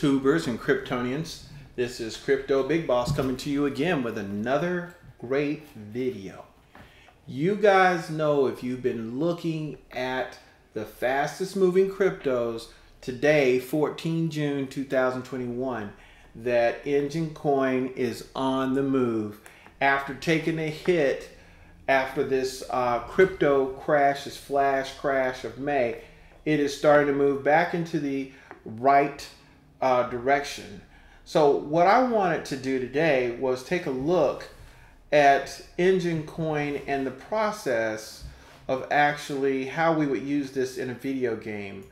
tubers and Kryptonians. This is Crypto Big Boss coming to you again with another great video. You guys know, if you've been looking at the fastest moving cryptos today, 14 June 2021, that Enjin Coin is on the move after taking a hit after this crypto crash, this flash crash of May. It is starting to move back into the right direction. So what I wanted to do today was take a look at Enjin Coin and the process of actually how we would use this in a video game.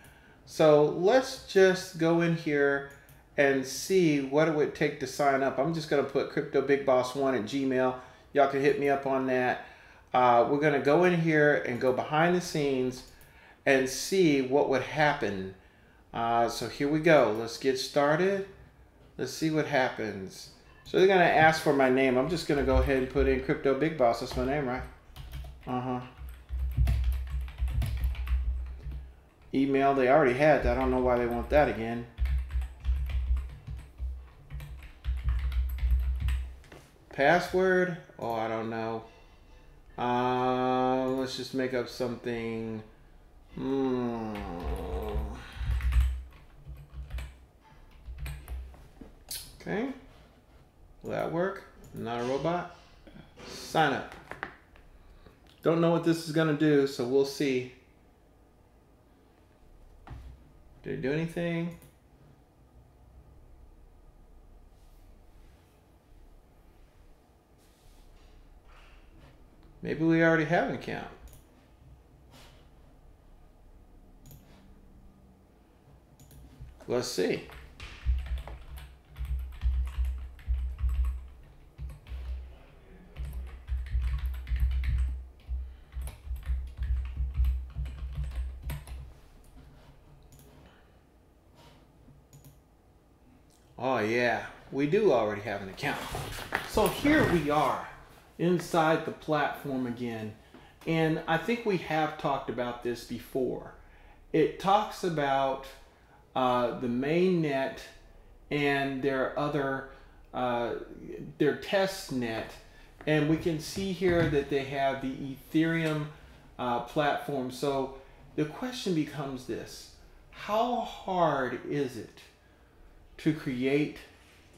So let's just go in here and see what it would take to sign up. I'm just going to put CryptoBigBoss1 at Gmail. Y'all can hit me up on that. We're going to go in here and go behind the scenes and see what would happen. So here we go. Let's get started. Let's see what happens. So they're going to ask for my name. I'm just going to go ahead and put in Crypto Big Boss. That's my name, right? Email, they already had that. I don't know why they want that again. Password? Oh, I don't know. Let's just make up something. Okay. Will that work? I'm not a robot. Sign up. Don't know what this is going to do, so we'll see. Did it do anything? Maybe we already have an account. Let's see. Oh yeah, we do already have an account. So here we are inside the platform again. And I think we have talked about this before. It talks about the mainnet and their other, their test net. And we can see here that they have the Ethereum platform. So the question becomes this: how hard is it to create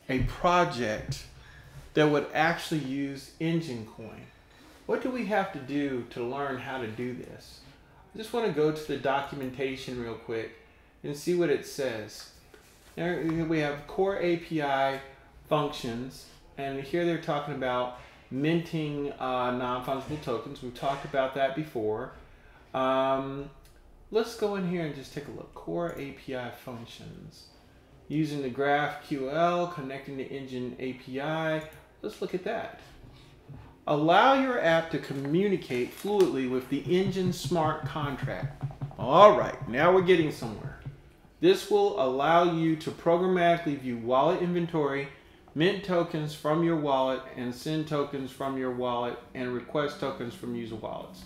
a project that would actually use Enjin Coin? What do we have to do to learn how to do this? I just want to go to the documentation real quick and see what it says. There we have core API functions, and here they're talking about minting non-fungible tokens. We've talked about that before. Let's go in here and just take a look. Core API functions. Using the GraphQL, connecting to Enjin API. Let's look at that. Allow your app to communicate fluidly with the Enjin smart contract. All right, now we're getting somewhere. This will allow you to programmatically view wallet inventory, mint tokens from your wallet, and send tokens from your wallet, and request tokens from user wallets.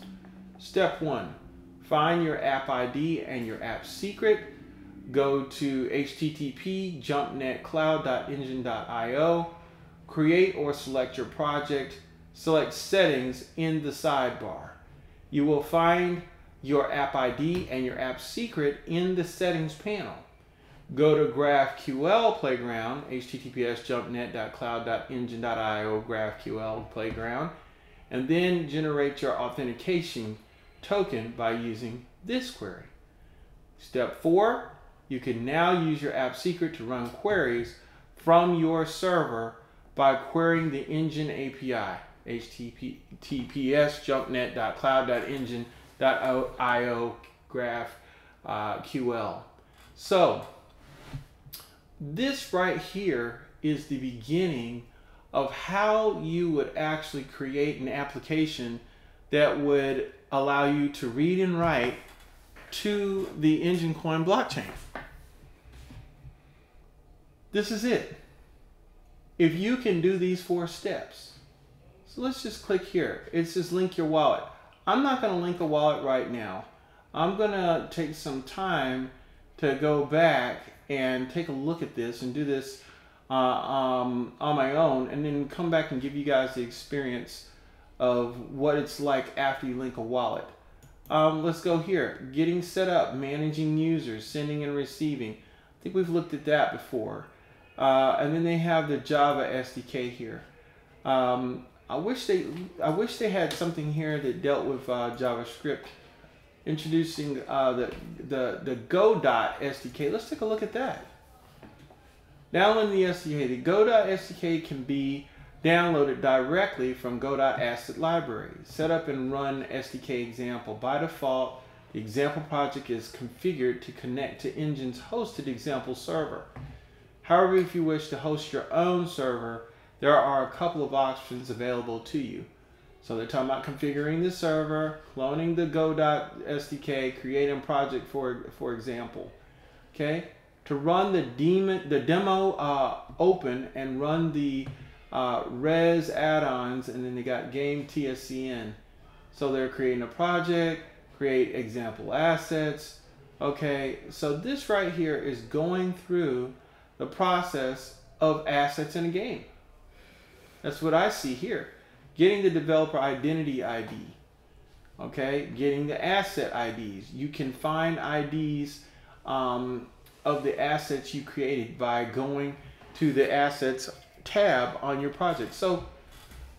Step 1, find your app ID and your app secret. Go to http://jumpnetcloud.enjin.io, create or select your project, select settings in the sidebar. You will find your app ID and your app secret in the settings panel. Go to GraphQL Playground, https://jumpnet.cloud.enjin.io GraphQL Playground, and then generate your authentication token by using this query. Step 4, you can now use your app secret to run queries from your server by querying the Enjin API, https://jumpnet.cloud.enjin.io GraphQL. So this right here is the beginning of how you would actually create an application that would allow you to read and write to the Enjin Coin blockchain. This is it. If you can do these 4 steps. So let's just click here. It says link your wallet. I'm not going to link a wallet right now. I'm going to take some time to go back and take a look at this and do this on my own, and then come back and give you guys the experience of what it's like after you link a wallet. Let's go here. Getting set up, managing users, sending and receiving. I think we've looked at that before. And then they have the Java SDK here. I wish they had something here that dealt with JavaScript. Introducing the Go.SDK. Let's take a look at that. Downloading the SDK. The Go.SDK can be downloaded directly from Go.Asset Library. Set up and run SDK example. By default, the example project is configured to connect to Enjin's hosted example server. However, if you wish to host your own server, there are a couple of options available to you. So they're talking about configuring the server, cloning the Go.SDK, creating a project for example. Okay, to run the demo, open and run the res add-ons, and then they got game TSCN. So they're creating a project, create example assets. Okay, so this right here is going through the process of assets in a game. That's what I see here. Getting the developer identity ID. Okay, getting the asset IDs. You can find IDs of the assets you created by going to the assets tab on your project. So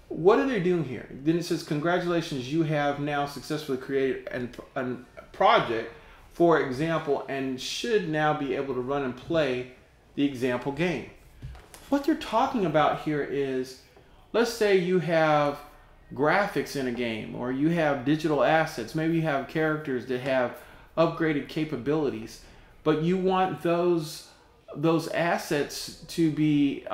what are they doing here? Then it says, congratulations, you have now successfully created a project, for example, and should now be able to run and play the example game. What they're talking about here is, let's say you have graphics in a game, or you have digital assets. Maybe you have characters that have upgraded capabilities, but you want those assets to be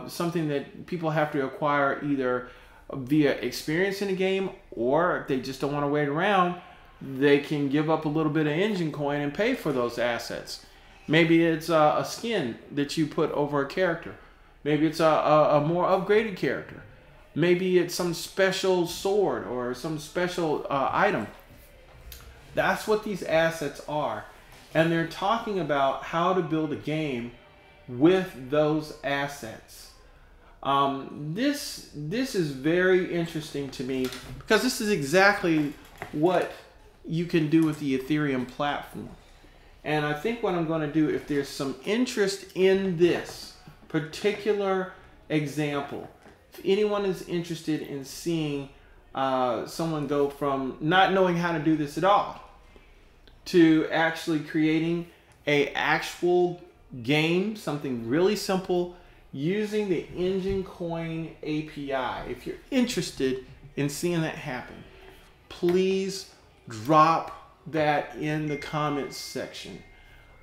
something that people have to acquire either via experience in a game, or if they just don't want to wait around, they can give up a little bit of Enjin coin and pay for those assets. Maybe it's a skin that you put over a character. Maybe it's a more upgraded character. Maybe it's some special sword or some special item. That's what these assets are. And they're talking about how to build a game with those assets. This is very interesting to me, because this is exactly what you can do with the Ethereum platform. And I think what I'm going to do, if there's some interest in this particular example, if anyone is interested in seeing someone go from not knowing how to do this at all to actually creating an actual game, something really simple, using the Enjin Coin API. If you're interested in seeing that happen, please drop that in the comments section.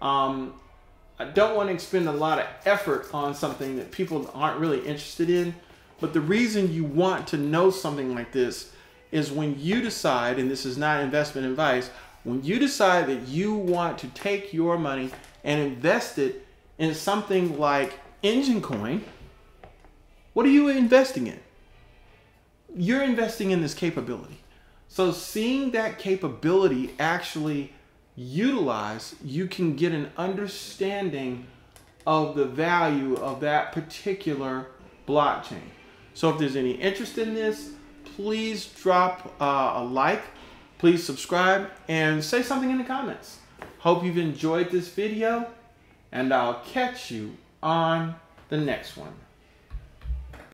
I don't want to expend a lot of effort on something that people aren't really interested in, but the reason you want to know something like this is when you decide, and this is not investment advice, when you decide that you want to take your money and invest it in something like Enjin Coin, what are you investing in? You're investing in this capability. So seeing that capability actually utilized, you can get an understanding of the value of that particular blockchain. So if there's any interest in this, please drop a like, please subscribe, and say something in the comments. Hope you've enjoyed this video, and I'll catch you on the next one.